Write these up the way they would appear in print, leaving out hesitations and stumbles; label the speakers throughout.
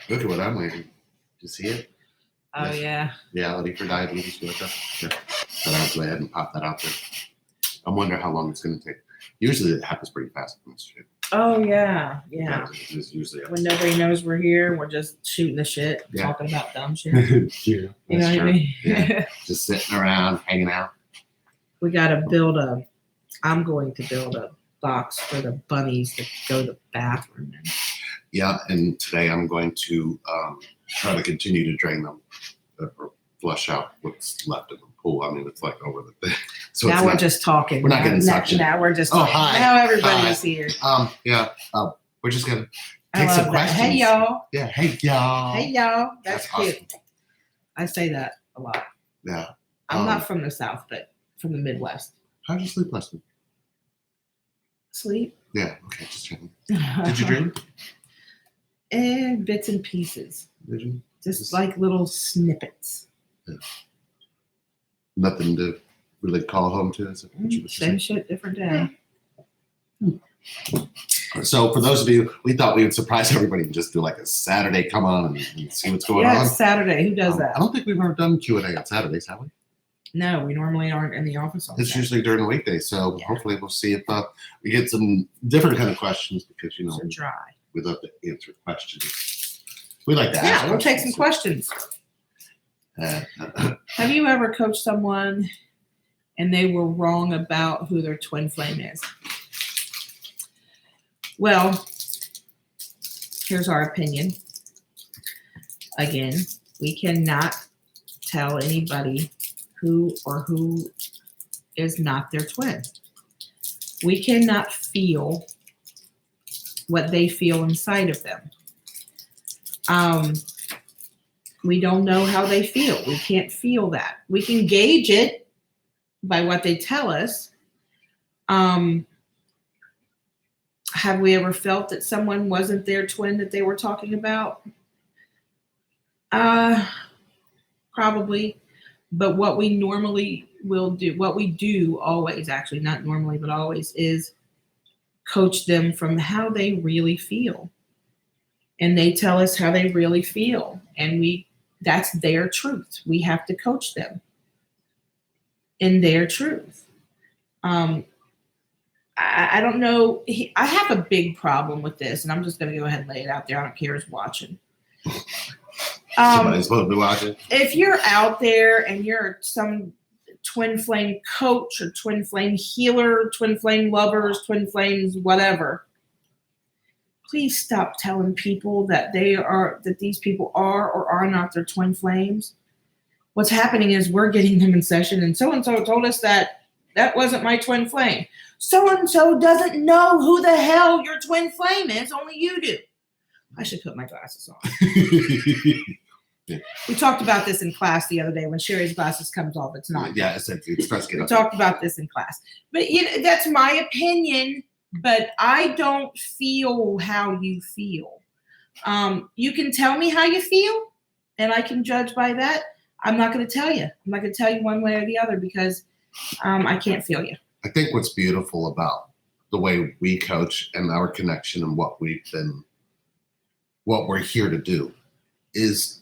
Speaker 1: Look at what I'm waiting. You see it?
Speaker 2: Oh, yeah.
Speaker 1: Reality for diabetes. You look up. Yeah. But I'll go ahead and pop that out there. I wonder how long it's going to take. Usually it happens pretty fast in this shit.
Speaker 2: Oh, yeah. Yeah.
Speaker 1: It's usually
Speaker 2: When nobody knows we're here, we're just shooting the shit, talking about dumb shit.
Speaker 1: Yeah,
Speaker 2: You know what I mean?
Speaker 1: Yeah. Just sitting around, hanging out.
Speaker 2: I'm going to build a box for the bunnies that go to the bathroom.
Speaker 1: Yeah, and today I'm going to try to continue to drain them or flush out what's left of the pool. I mean, it's like over the thing. So
Speaker 2: now we're just talking.
Speaker 1: We're not getting suction.
Speaker 2: Now we're just talking.
Speaker 1: Hi.
Speaker 2: Now everybody's here.
Speaker 1: Yeah. We're just gonna
Speaker 2: I
Speaker 1: take
Speaker 2: love
Speaker 1: some
Speaker 2: that.
Speaker 1: questions.
Speaker 2: Hey y'all.
Speaker 1: Yeah. Hey y'all.
Speaker 2: Hey y'all. That's cute.
Speaker 1: Awesome.
Speaker 2: I say that a lot.
Speaker 1: Yeah.
Speaker 2: I'm not from the South, but from the Midwest.
Speaker 1: How did you sleep last night?
Speaker 2: Sleep?
Speaker 1: Yeah. Okay. Just checking. Did you dream?
Speaker 2: And bits and pieces.
Speaker 1: Did you?
Speaker 2: Just like little snippets.
Speaker 1: Yeah. Nothing to really call home to.
Speaker 2: Same shit, different day.
Speaker 1: So for those of you, we thought we would surprise everybody and just do like a Saturday come on and see what's going on.
Speaker 2: Yeah, it's Saturday. Who does that?
Speaker 1: I don't think we've ever done Q&A on Saturdays, have we?
Speaker 2: No, we normally aren't in the office on
Speaker 1: It's
Speaker 2: Saturday.
Speaker 1: usually during the weekday, so hopefully we'll see if we get some different kind of questions because,
Speaker 2: So dry.
Speaker 1: we love to answer questions. We like to ask
Speaker 2: Yeah, we'll take some questions. Have you ever coached someone and they were wrong about who their twin flame is? Well, here's our opinion. Again, we cannot tell anybody who is not their twin. We cannot feel what they feel inside of them. We don't know how they feel. We can't feel that. We can gauge it by what they tell us. Have we ever felt that someone wasn't their twin that they were talking about? Probably. But what we normally will do, what we do always, actually, not normally, but always, is coach them from how they really feel. And they tell us how they really feel. And that's their truth. We have to coach them in their truth. I don't know. I have a big problem with this, and I'm just going to go ahead and lay it out there. I don't care who's watching.
Speaker 1: Somebody's supposed to be watching.
Speaker 2: If you're out there and you're some twin flame coach or twin flame healer, twin flame lovers, twin flames, whatever, please stop telling people that these people are or are not their twin flames. What's happening is we're getting them in session, and so-and-so told us that wasn't my twin flame. So-and-so doesn't know who the hell your twin flame is. Only you do. I should put my glasses on. We talked about this in class the other day. When Sherry's glasses comes off, it's not.
Speaker 1: Yeah, it's frustrating.
Speaker 2: We talked about this in class. But that's my opinion, but I don't feel how you feel. You can tell me how you feel, and I can judge by that. I'm not going to tell you. I'm not going to tell you one way or the other because I can't feel you.
Speaker 1: I think what's beautiful about the way we coach and our connection and what we're here to do is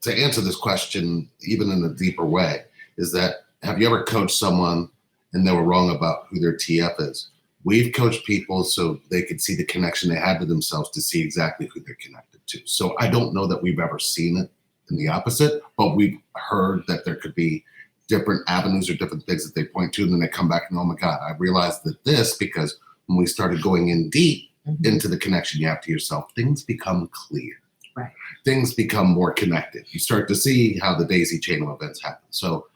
Speaker 1: to answer this question, even in a deeper way, is that have you ever coached someone and they were wrong about who their TF is? We've coached people so they could see the connection they had to themselves to see exactly who they're connected to. So I don't know that we've ever seen it in the opposite, but we've heard that there could be different avenues or different things that they point to, and then they come back and, oh my God, I realized that this, because when we started going in deep into the connection you have to yourself, things become clear.
Speaker 2: Right. Things
Speaker 1: become more connected. You start to see how the daisy chain of events happen. So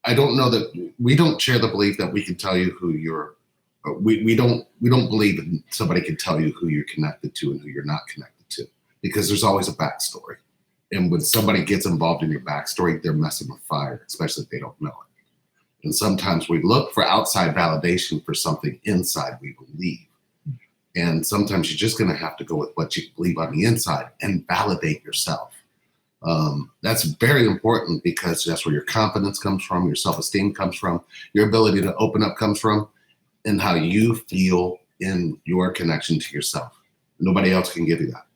Speaker 1: I don't know that we don't share the belief that we can tell you who we don't believe that somebody can tell you who you're connected to and who you're not connected to, because there's always a backstory. And when somebody gets involved in your backstory, they're messing with fire, especially if they don't know it. And sometimes we look for outside validation for something inside we believe. And sometimes you're just going to have to go with what you believe on the inside and validate yourself. That's very important because that's where your confidence comes from, your self-esteem comes from, your ability to open up comes from, and how you feel in your connection to yourself. Nobody else can give you that.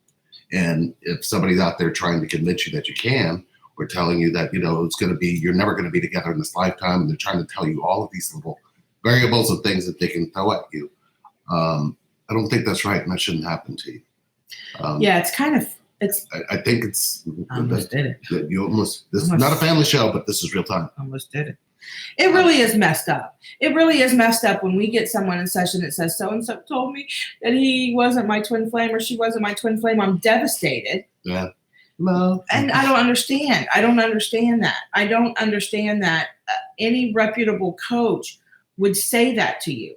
Speaker 1: And if somebody's out there trying to convince you that you can, or telling you that, it's going to be, you're never going to be together in this lifetime, and they're trying to tell you all of these little variables of things that they can throw at you. I don't think that's right, and that shouldn't happen to you.
Speaker 2: It's kind of,
Speaker 1: I think it's,
Speaker 2: almost did it.
Speaker 1: This is not a family show, but this is real time.
Speaker 2: Almost did it. It really is messed up. It really is messed up when we get someone in session that says, so-and-so told me that he wasn't my twin flame or she wasn't my twin flame. I'm devastated.
Speaker 1: Yeah. No.
Speaker 2: And I don't understand. I don't understand that. I don't understand that any reputable coach would say that to you.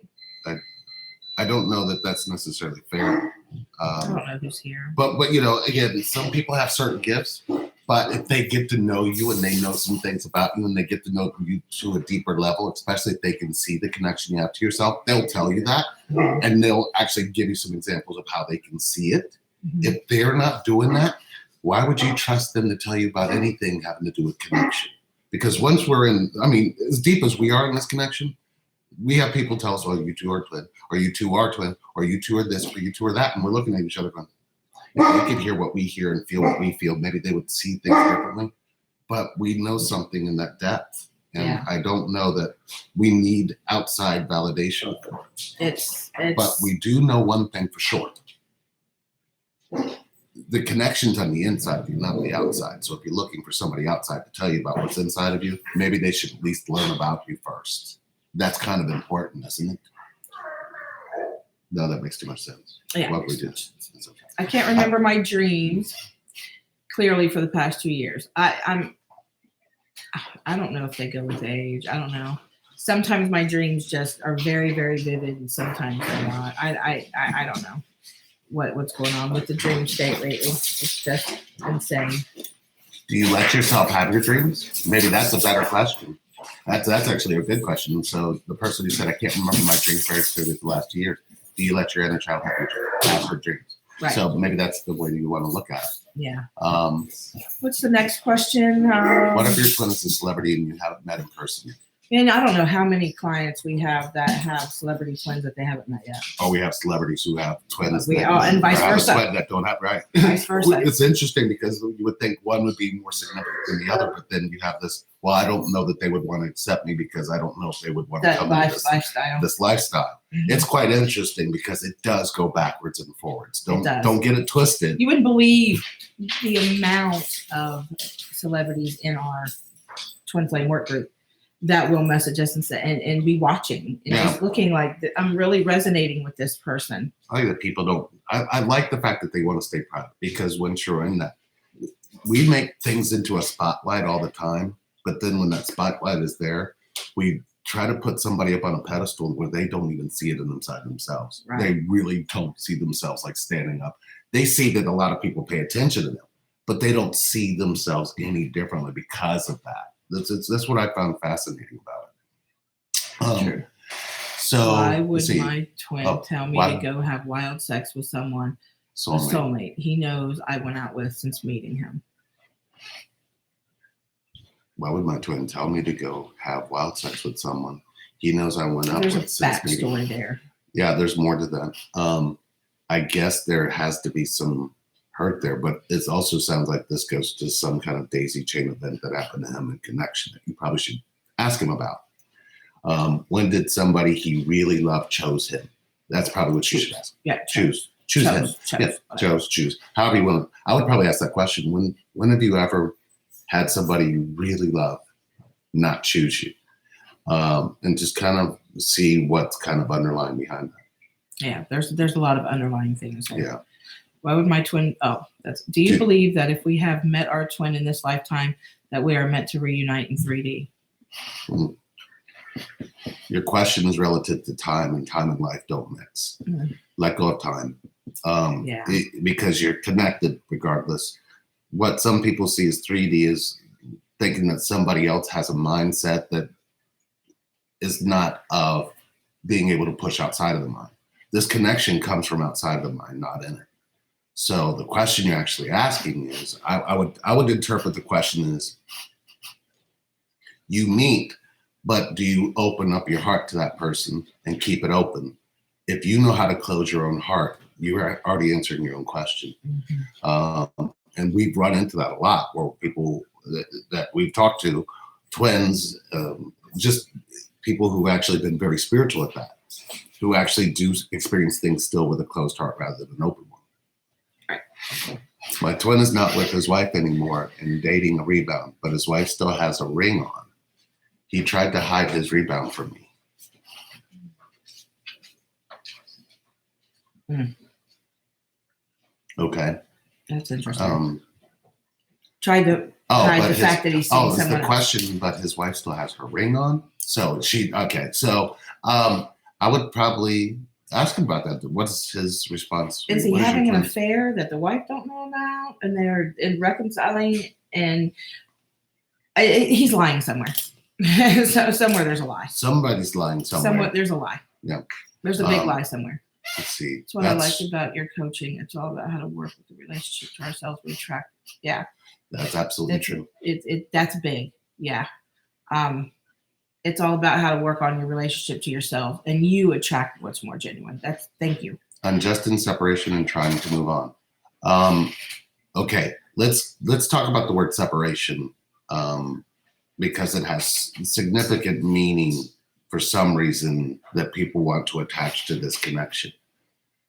Speaker 1: I don't know that that's necessarily fair.
Speaker 2: I don't know who's here.
Speaker 1: But again, some people have certain gifts, but if they get to know you and they know some things about you and they get to know you to a deeper level, especially if they can see the connection you have to yourself, they'll tell you that.
Speaker 2: Mm-hmm.
Speaker 1: And they'll actually give you some examples of how they can see it.
Speaker 2: Mm-hmm.
Speaker 1: If they're not doing that, why would you trust them to tell you about anything having to do with connection? Because once we're in, as deep as we are in this connection, we have people tell us, well, you two are twin, or you two are twin, or you two are this, or you two are that. And we're looking at each other going, if they could hear what we hear and feel what we feel, maybe they would see things differently. But we know something in that depth. And I don't know that we need outside validation for it. But we do know one thing for sure. The connection's on the inside of you, not the outside. So if you're looking for somebody outside to tell you about what's inside of you, maybe they should at least learn about you first. That's kind of important, isn't it? No, that makes too much sense.
Speaker 2: Yeah.
Speaker 1: What we did. It's okay.
Speaker 2: I can't remember my dreams clearly for the past 2 years. I don't know if they go with age. I don't know. Sometimes my dreams just are very, very vivid, and sometimes they're not. I don't know what's going on with the dream state lately. It's just insane.
Speaker 1: Do you let yourself have your dreams? Maybe that's a better question. That's actually a good question. So the person who said, I can't remember my dreams very clearly the last 2 years, do you let your inner child have her dreams?
Speaker 2: Right.
Speaker 1: So maybe that's the way you want to look at it.
Speaker 2: Yeah.
Speaker 1: What's
Speaker 2: the next question?
Speaker 1: What if your twin is a celebrity and you haven't met in person?
Speaker 2: And I don't know how many clients we have that have celebrity twins that they haven't met yet.
Speaker 1: Oh, we have celebrities who have twins.
Speaker 2: And vice versa.
Speaker 1: That don't have, right.
Speaker 2: Vice versa.
Speaker 1: It's interesting because you would think one would be more significant than the other, but then you have this, well, I don't know that they would want to accept me because I don't know if they would want to come into this lifestyle. Mm-hmm. It's quite interesting because it does go backwards and forwards. Don't get it twisted.
Speaker 2: You wouldn't believe the amount of celebrities in our twin flame work group that will message us and be watching and just looking like I'm really resonating with this person.
Speaker 1: I think that people don't. I like the fact that they want to stay private because once you're in that, we make things into a spotlight all the time. But then when that spotlight is there, we try to put somebody up on a pedestal where they don't even see it inside themselves. Right. They really don't see themselves like standing up. They see that a lot of people pay attention to them, but they don't see themselves any differently because of that. That's what I found fascinating about it.
Speaker 2: Sure.
Speaker 1: So
Speaker 2: why would my twin tell me to go have wild sex with someone, a soulmate he knows I went out with since meeting him?
Speaker 1: Why would my twin tell me to go have wild sex with someone he knows I went out with since meeting him? There's a backstory there. Yeah, there's more to that. I guess there has to be some hurt there, but it also sounds like this goes to some kind of daisy chain event that happened to him in connection that you probably should ask him about. When did somebody he really loved chose him? That's probably what you should ask. Yeah, choose him. Choose. However you want. I would probably ask that question. When have you ever had somebody you really love not choose you? And just kind of see what's kind of underlying behind that.
Speaker 2: Yeah, there's a lot of underlying things there.
Speaker 1: Yeah.
Speaker 2: Why would my twin? Do you believe that if we have met our twin in this lifetime, that we are meant to reunite in 3D?
Speaker 1: Your question is relative to time, and time and life don't mix. Mm-hmm. Let go of time. Because you're connected regardless. What some people see as 3D is thinking that somebody else has a mindset that is not of being able to push outside of the mind. This connection comes from outside of the mind, not in it. So the question you're actually asking is, I would interpret the question as, you meet, but do you open up your heart to that person and keep it open? If you know how to close your own heart, you were already answering your own question. And we've run into that a lot, where people that we've talked to, twins, just people who've actually been very spiritual at that, who actually do experience things still with a closed heart rather than an open one.
Speaker 2: Right.
Speaker 1: My twin is not with his wife anymore and dating a rebound, but his wife still has a ring on. He tried to hide his rebound from me. Okay.
Speaker 2: That's interesting. Tried to hide the fact that he's seeing someone
Speaker 1: it's the
Speaker 2: else.
Speaker 1: question, but his wife still has her ring on. So I would probably ask him about that. What's his response?
Speaker 2: Is he
Speaker 1: What
Speaker 2: having
Speaker 1: your
Speaker 2: an
Speaker 1: twin-
Speaker 2: affair that the wife don't know about, and they're reconciling, and he's lying somewhere. So somewhere there's a lie.
Speaker 1: Somebody's lying somewhere.
Speaker 2: There's a lie.
Speaker 1: Yeah.
Speaker 2: There's a big lie somewhere.
Speaker 1: Let's see.
Speaker 2: That's what I like about your coaching. It's all about how to work with the relationship to ourselves. We track. Yeah.
Speaker 1: That's absolutely true.
Speaker 2: That's big. Yeah. It's all about how to work on your relationship to yourself, and you attract what's more genuine. Thank you.
Speaker 1: Unjust in separation and trying to move on. Okay, let's talk about the word separation, because it has significant meaning for some reason that people want to attach to this connection.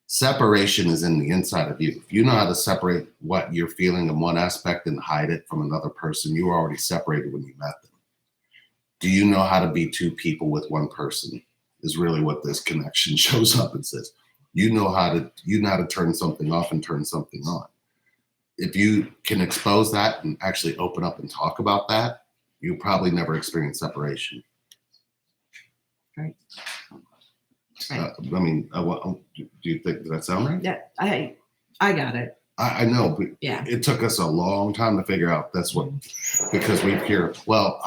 Speaker 1: Separation is in the inside of you. If you know how to separate what you're feeling in one aspect and hide it from another person, you were already separated when you met them. Do you know how to be two people with one person? Is really what this connection shows up and says. You know how to turn something off and turn something on. If you can expose that and actually open up and talk about that, you probably never experience separation.
Speaker 2: Right.
Speaker 1: Do you think, does that sound right?
Speaker 2: Yeah, I got it.
Speaker 1: I know, but
Speaker 2: Yeah.
Speaker 1: it took us a long time to figure out that's what, because we hear, well,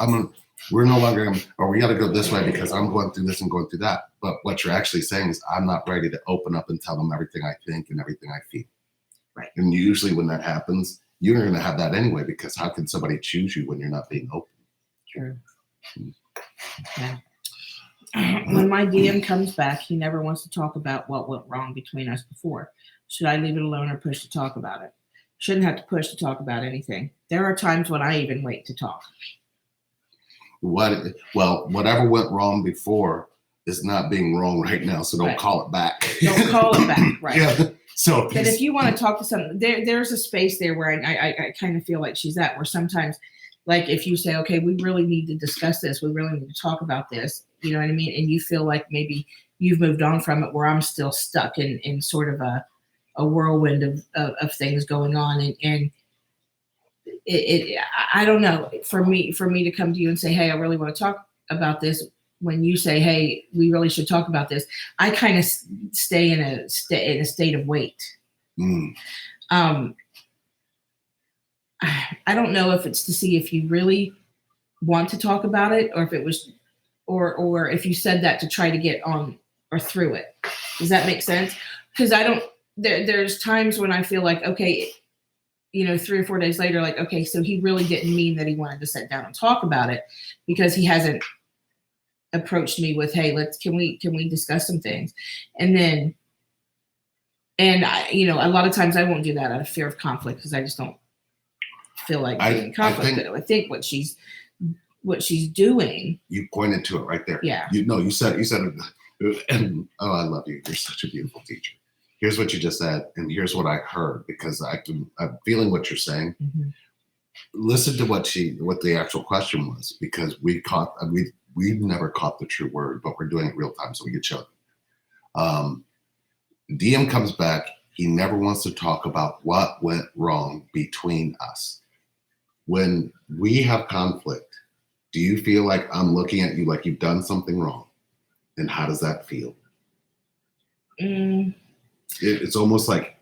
Speaker 1: we're no longer, or we got to go this way because I'm going through this and going through that. But what you're actually saying is, I'm not ready to open up and tell them everything I think and everything I feel.
Speaker 2: Right.
Speaker 1: And usually when that happens, you're going to have that anyway, because how can somebody choose you when you're not being open?
Speaker 2: True. Yeah. When my DM comes back, he never wants to talk about what went wrong between us before. Should I leave it alone or push to talk about it? Shouldn't have to push to talk about anything. There are times when I even wait to talk.
Speaker 1: Whatever went wrong before is not being wrong right now, so don't call it back.
Speaker 2: Don't call it back, right?
Speaker 1: Yeah. So
Speaker 2: that if you want to talk to someone, there's a space there where I kind of feel like she's at, where sometimes, like if you say, okay, we really need to discuss this, we really need to talk about this, you know what I mean? And you feel like maybe you've moved on from it, where I'm still stuck in sort of a whirlwind of things going on. And I don't know, for me to come to you and say, hey, I really want to talk about this, when you say, hey, we really should talk about this, I kind of stay in a state of wait. I don't know if it's to see if you really want to talk about it, or if it was, or if you said that to try to get on or through it. Does that make sense? Because there's times when I feel like, okay, 3 or 4 days later, like, okay, so he really didn't mean that he wanted to sit down and talk about it, because he hasn't approached me with, hey, can we discuss some things? And I, a lot of times I won't do that out of fear of conflict, because I just don't feel like being in conflict. I think what she's doing.
Speaker 1: You pointed to it right there.
Speaker 2: Yeah.
Speaker 1: You said it, and I love you. You're such a beautiful teacher. Here's what you just said, and here's what I heard, because I'm feeling what you're saying.
Speaker 2: Mm-hmm.
Speaker 1: Listen to what the actual question was, because we never caught the true word, but we're doing it real time, so we can show them. DM comes back. He never wants to talk about what went wrong between us. When we have conflict, do you feel like I'm looking at you like you've done something wrong? And how does that feel? It's almost like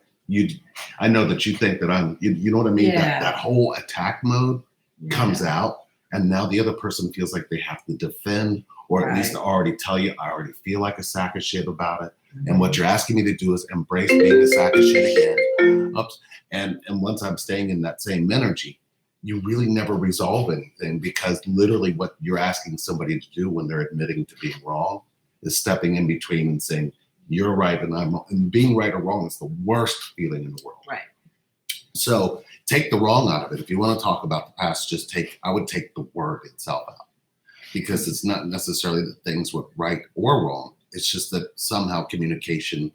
Speaker 1: I know that you think that I'm, you know what I mean?
Speaker 2: Yeah.
Speaker 1: That whole attack mode comes out, and now the other person feels like they have to defend, or at least already tell you, I already feel like a sack of shit about it. Mm-hmm. And what you're asking me to do is embrace being a sack of shit again. And once I'm staying in that same energy, you really never resolve anything, because literally what you're asking somebody to do when they're admitting to being wrong is stepping in between and saying, you're right and being right or wrong is the worst feeling in the world.
Speaker 2: Right.
Speaker 1: So take the wrong out of it. If you want to talk about the past, I would take the word itself out, because it's not necessarily that things were right or wrong. It's just that somehow communication,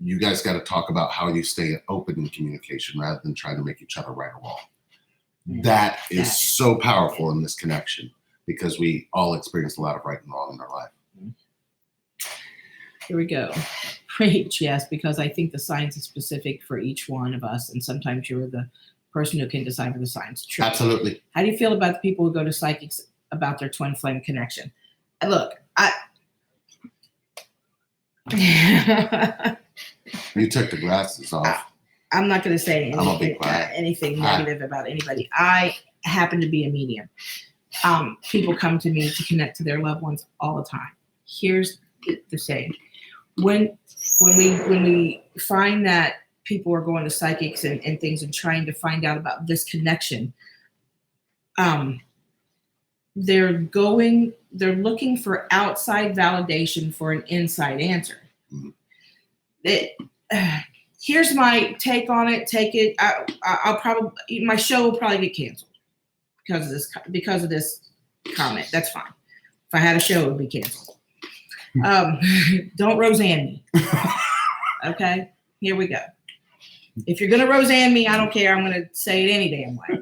Speaker 1: you guys got to talk about how you stay open in communication rather than trying to make each other right or wrong. That is so powerful in this connection, because we all experience a lot of right and wrong in our life.
Speaker 2: Here we go. Preach, yes, because I think the signs is specific for each one of us, and sometimes you're the person who can decipher the signs. True.
Speaker 1: Absolutely.
Speaker 2: How do you feel about the people who go to psychics about their twin flame connection? Look,
Speaker 1: You took the glasses off.
Speaker 2: I'm not going to say
Speaker 1: I'm gonna be quiet.
Speaker 2: anything negative about anybody. I happen to be a medium. People come to me to connect to their loved ones all the time. Here's the saying: when we find that people are going to psychics and things and trying to find out about this connection, they're looking for outside validation for an inside answer. Here's my take on it. Take it. I'll probably, my show will probably get canceled because of this comment. That's fine. If I had a show, it would be canceled. Don't Roseanne me. Okay, here we go. If you're gonna Roseanne me, I don't care. I'm gonna say it any damn way.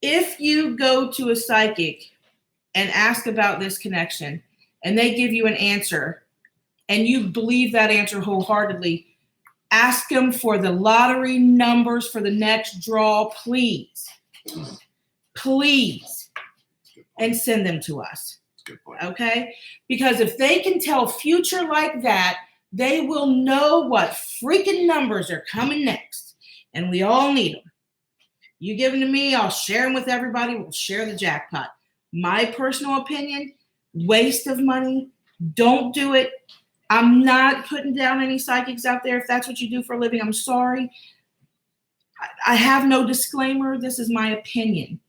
Speaker 2: If you go to a psychic and ask about this connection, and they give you an answer, and you believe that answer wholeheartedly, ask them for the lottery numbers for the next draw, please. Please. And send them to us.
Speaker 1: Good point.
Speaker 2: Okay? Because if they can tell future like that, they will know what freaking numbers are coming next. And we all need them. You give them to me, I'll share them with everybody. We'll share the jackpot. My personal opinion, waste of money. Don't do it. I'm not putting down any psychics out there. If that's what you do for a living, I'm sorry. I have no disclaimer. This is my opinion.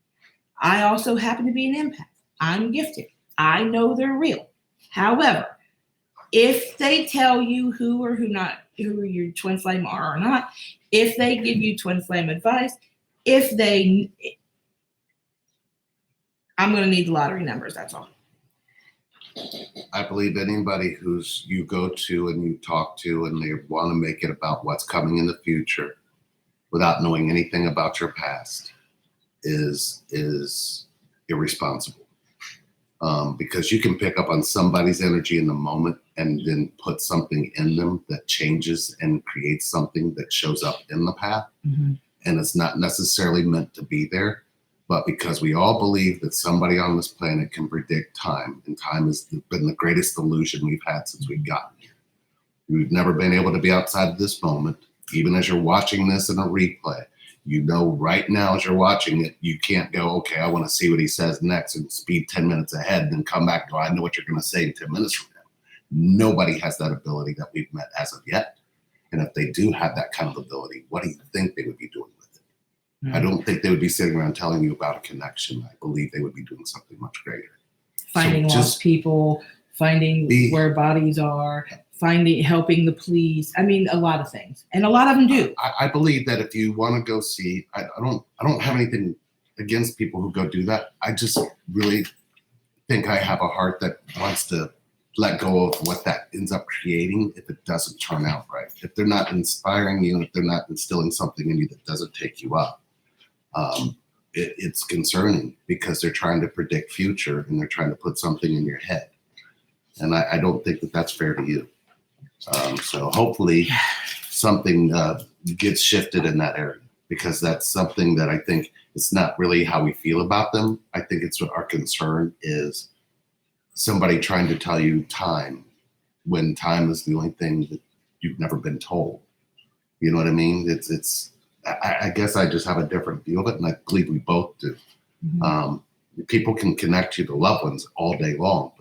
Speaker 2: I also happen to be an empath. I'm gifted. I know they're real. However, if they tell you who your twin flame are or not, if they give you twin flame advice, I'm going to need the lottery numbers. That's all.
Speaker 1: I believe anybody you go to and you talk to and they want to make it about what's coming in the future without knowing anything about your past is irresponsible. Because you can pick up on somebody's energy in the moment and then put something in them that changes and creates something that shows up in the path. Mm-hmm. And it's not necessarily meant to be there. But because we all believe that somebody on this planet can predict time, and time has been the greatest illusion we've had since we've gotten here. We've never been able to be outside of this moment. Even as you're watching this in a replay, you know right now as you're watching it, you can't go, okay, I want to see what he says next and speed 10 minutes ahead and then come back and go, I know what you're going to say in 10 minutes from now. Nobody has that ability that we've met as of yet. And if they do have that kind of ability, what do you think they would be doing? I don't think they would be sitting around telling you about a connection. I believe they would be doing something much greater.
Speaker 2: Finding lost people, finding where bodies are, helping the police. I mean, a lot of things. And a lot of them do.
Speaker 1: I believe that if you want to go see, I don't have anything against people who go do that. I just really think I have a heart that wants to let go of what that ends up creating if it doesn't turn out right. If they're not inspiring you, if they're not instilling something in you that doesn't take you up. It's concerning because they're trying to predict future and they're trying to put something in your head. And I don't think that that's fair to you. So hopefully something gets shifted in that area, because that's something that I think it's not really how we feel about them. I think it's what our concern is somebody trying to tell you time when time is the only thing that you've never been told. You know what I mean? I guess I just have a different view of it, and I believe we both do. Mm-hmm. People can connect you to loved ones all day long,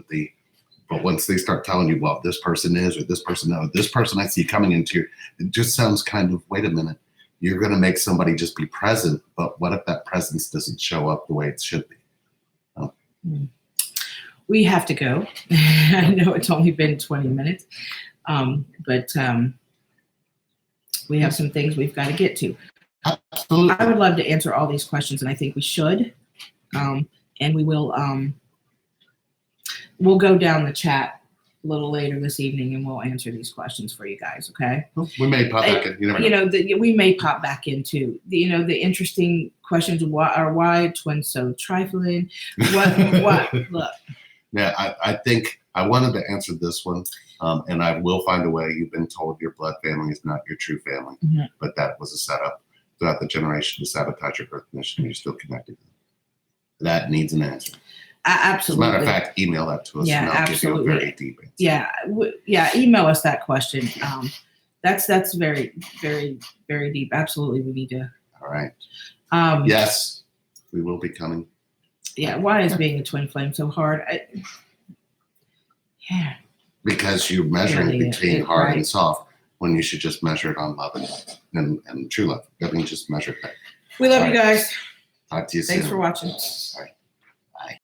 Speaker 1: but once they start telling you, well, this person is, or this person, no, this person I see coming into your, it just sounds kind of, wait a minute, you're going to make somebody just be present, but what if that presence doesn't show up the way it should be?
Speaker 2: we have to go. I know it's only been 20 minutes, but we have some things we've got to get to.
Speaker 1: Absolutely.
Speaker 2: I would love to answer all these questions, and I think we should. And we will. We'll go down the chat a little later this evening, and we'll answer these questions for you guys. Okay?
Speaker 1: We may pop back in. You never know.
Speaker 2: We may pop back into the interesting questions. Why twins so trifling? What? Look.
Speaker 1: Yeah, I think I wanted to answer this one, and I will find a way. You've been told your blood family is not your true family, but that was a setup throughout the generation to sabotage your birth mission. You're still connected. That needs an answer.
Speaker 2: Absolutely.
Speaker 1: As a matter of fact, email that to us,
Speaker 2: Yeah,
Speaker 1: and I'll
Speaker 2: absolutely.
Speaker 1: give you a very deep answer.
Speaker 2: Yeah, email us that question. That's very, very, very deep. Absolutely, we need to.
Speaker 1: All right. Yes, we will be coming.
Speaker 2: Yeah. Why is being a twin flame so hard?
Speaker 1: Because you're measuring
Speaker 2: Really,
Speaker 1: between
Speaker 2: it-
Speaker 1: hard
Speaker 2: right.
Speaker 1: and soft when you should just measure it on love and true love. I mean, just measure it there.
Speaker 2: We love
Speaker 1: All
Speaker 2: you
Speaker 1: right.
Speaker 2: guys.
Speaker 1: Talk to you soon.
Speaker 2: Thanks for watching.
Speaker 1: All right.